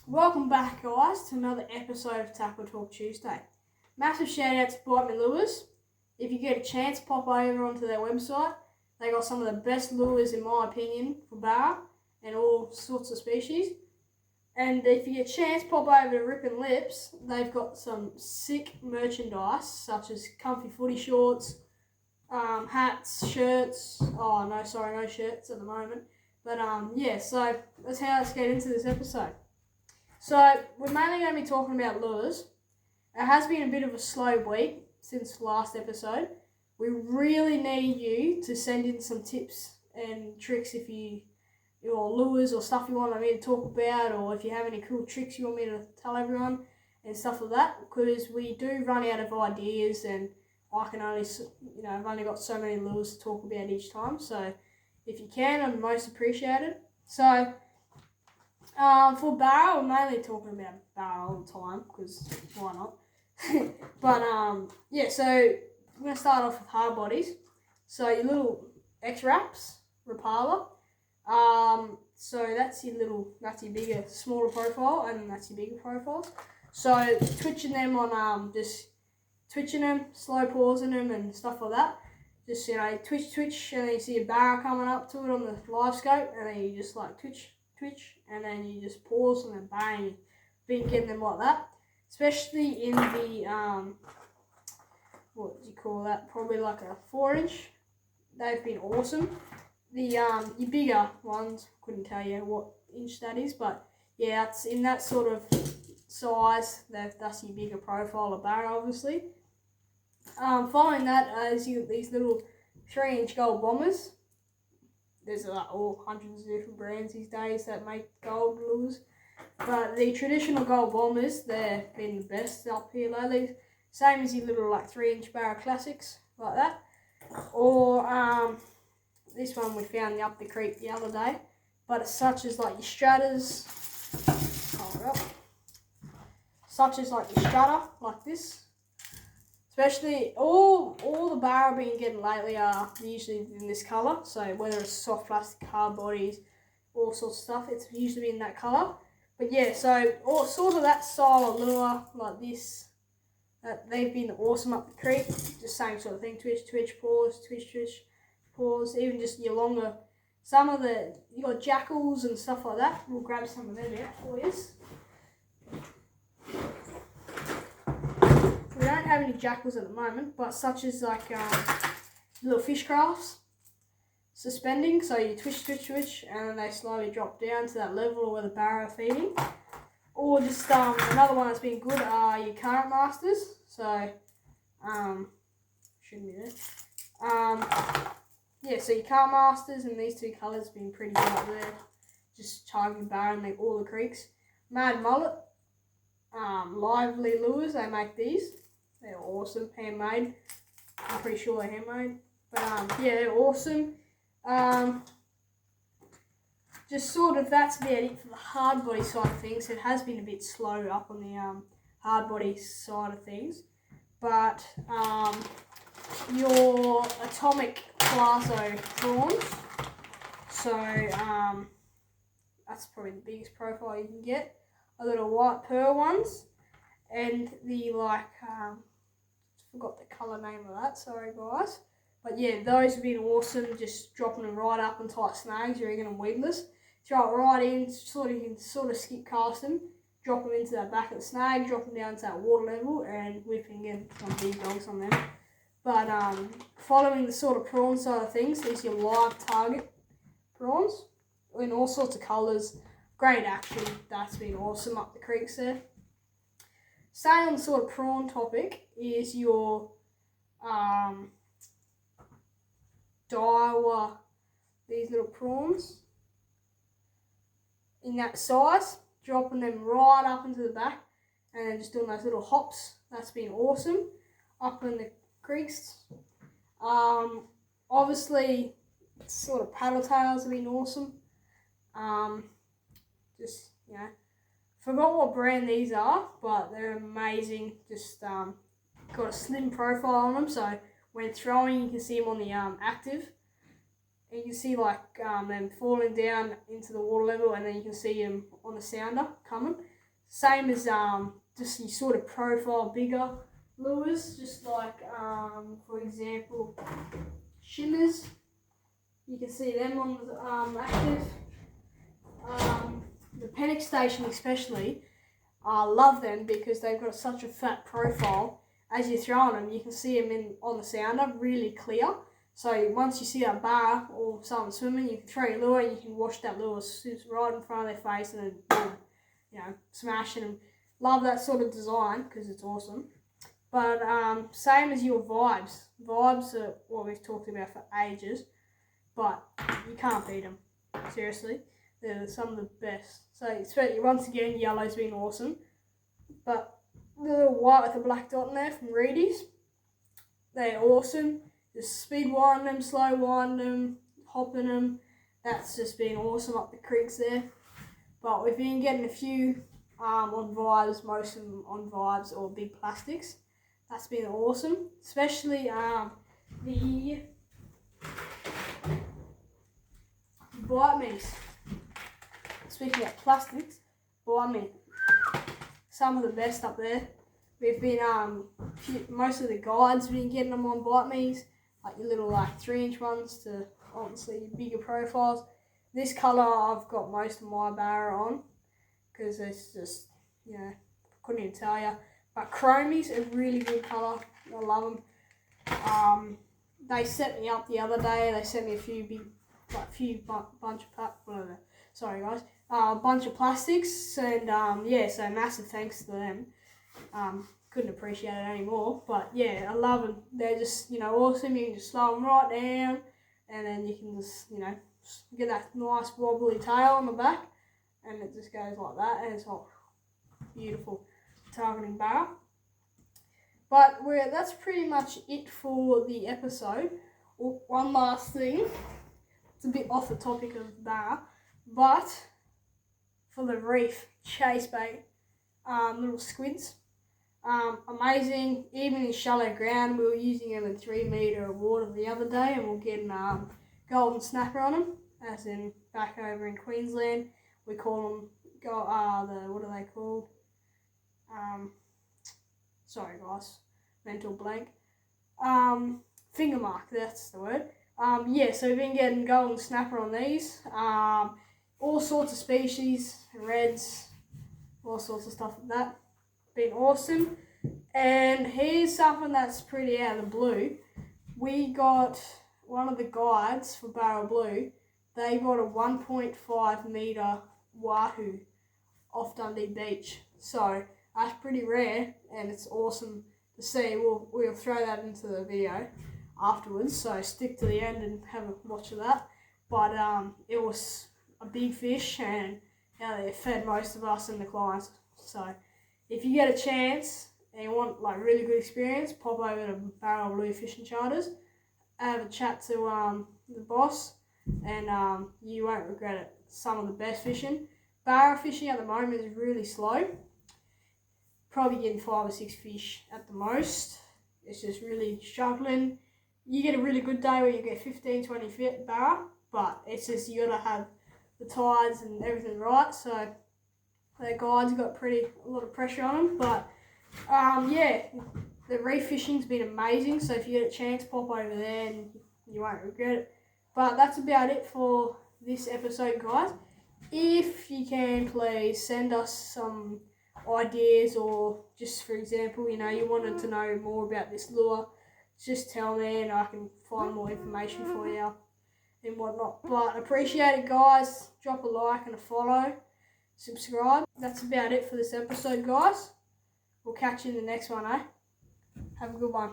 Welcome back, guys, to another episode of Tackle Talk Tuesday. Massive shout out to Bite Me Lures. If you get a chance, pop over onto their website. They got some of the best lures, in my opinion, for barra and all sorts of species. And if you get a chance, pop over to Rippin' Lips. They've got some sick merchandise, such as comfy footy shorts, hats, shirts. Oh, no shirts at the moment. But so let's get into this episode. So we're mainly going to be talking about lures. It has been a bit of a slow week since last episode. We really need you to send in some tips and tricks if or lures or stuff you want me to talk about, or if you have any cool tricks you want me to tell everyone and stuff like that, because we do run out of ideas and I can only, I've only got so many lures to talk about each time. So if you can, I'd most appreciate it. So for barra, we're mainly talking about barra all the time, because why not? But so I'm going to start off with hard bodies. So your little X-Wraps, Rapala. So that's your bigger, smaller profile, and that's your bigger profiles. So twitching them on just twitching them, slow pausing them and stuff like that. Just twitch, and then you see a barra coming up to it on the live scope, and then you just like twitch, and then you just pause and then bang. You've been getting them like that, especially in the what do you call that? Probably like a 4-inch. They've been awesome. The your bigger ones, couldn't tell you what inch that is, but yeah, it's in that sort of size. That's your bigger profile of barra, obviously. Following that is you got these little 3-inch gold bombers. There's all hundreds of different brands these days that make gold lures, but the traditional gold bombers, they've been the best up here lately. Same as your little 3-inch barra classics like that, or this one we found up the creek the other day. But it's such as your stratas, such as your strata like this. Especially all the barra I've been getting lately are usually in this colour. So whether it's soft plastic, hard bodies, all sorts of stuff, it's usually in that colour. But yeah, so all sort of that style of lure like this, they've been awesome up the creek. Just same sort of thing, twitch, pause, twitch, pause. Even just your longer, you got jackals and stuff like that. We'll grab some of them out for you. We don't have any jackals at the moment, but such as little fish crafts, suspending, so you twitch, and then they slowly drop down to that level where the barra are feeding. Or just another one that's been good are your current masters. So shouldn't be there. So your current masters and these two colours have been pretty good up there. Just charging barra and all the creeks. Mad Mullet, Lively Lures, they make these. They're awesome, handmade. I'm pretty sure they're handmade. But they're awesome. Just sort of that's about it for the hard body side of things. It has been a bit slow up on the hard body side of things. But your Atomic Plazo prawns. So that's probably the biggest profile you can get. A little white pearl ones. And the forgot the colour name of that, sorry guys. But yeah, those have been awesome, just dropping them right up on tight snags, rigging them weedless. Throw it right in, you can skip cast them, drop them into that back of the snag, drop them down to that water level, and we can get some big dogs on them. But following the sort of prawn side of things, is your live target prawns in all sorts of colours. Great action, that's been awesome up the creeks there. Staying on the sort of prawn topic is your Daiwa, these little prawns in that size, dropping them right up into the back and then just doing those little hops. That's been awesome up in the creeks. Obviously sort of paddle tails have been awesome. Forgot what brand these are, but they're amazing. Just got a slim profile on them, so when throwing you can see them on the active. And you can see them falling down into the water level, and then you can see them on the sounder coming. Same as just your sort of profile bigger lures, just like for example shimmers. You can see them on the active. The panic station especially, I love them because they've got such a fat profile. As you're throwing them, you can see them on the sounder really clear. So once you see a bar or someone swimming, you can throw your lure and you can watch that lure right in front of their face and then boom, you know, smashing them. Love that sort of design because it's awesome. But same as your vibes. Vibes are what we've talked about for ages, but you can't beat them. Seriously, they're some of the best. So especially once again, yellow's been awesome. But the little white with the black dot in there from Reedy's, they're awesome. Just speed winding them, slow winding them, hopping them. That's just been awesome up the creeks there. But we've been getting a few on vibes, most of them on vibes or big plastics. That's been awesome. Especially the bite me's. Speaking of plastics, bite me. Some of the best up there. We've been most of the guides have been getting them on bite me's, like your little 3-inch ones to obviously bigger profiles. This colour I've got most of my barra on because it's just, you know, couldn't even tell you. But chromies are really good colour. I love them. They set me up the other day. They sent me a bunch of plastics, and yeah, so massive thanks to them. Couldn't appreciate it anymore, but yeah, I love them. They're just, you know, awesome. You can just slow them right down, and then you can just, you know, get that nice wobbly tail on the back, and it just goes like that, and it's all beautiful targeting barra. But that's pretty much it for the episode. One last thing, it's a bit off the topic of barra, but for the reef chase bait, little squids, amazing. Even in shallow ground, we were using them in 3 metre of water the other day, and we're getting golden snapper on them. As in back over in Queensland, we call them what are they called? Sorry guys, mental blank. Finger mark, that's the word. Yeah, so we've been getting golden snapper on these. All sorts of species, reds, all sorts of stuff like that. Been awesome. And here's something that's pretty out of the blue. We got one of the guides for Barra Blue. They got a 1.5 metre wahoo off Dundee Beach. So that's pretty rare, and it's awesome to see. We'll throw that into the video afterwards, so stick to the end and have a watch of that. But it was a big fish, and it fed most of us and the clients. So if you get a chance and you want like really good experience, pop over to Barra Blue Fishing Charters, have a chat to the boss, and you won't regret it. Some of the best fishing. Barra fishing at the moment is really slow. Probably getting 5 or 6 fish at the most. It's just really struggling. You get a really good day where you get 15, 20 feet barra, but it's just you gotta have the tides and everything right. So the guides got a lot of pressure on them, but yeah, the reef fishing's been amazing. So if you get a chance, pop over there and you won't regret it. But that's about it for this episode, guys. If you can, please send us some ideas, or just for example, you know, you wanted to know more about this lure, just tell me and I can find more information for you and whatnot. But appreciate it, guys. Drop a like and a follow, subscribe. That's about it for this episode, guys. We'll catch you in the next one, eh? Have a good one.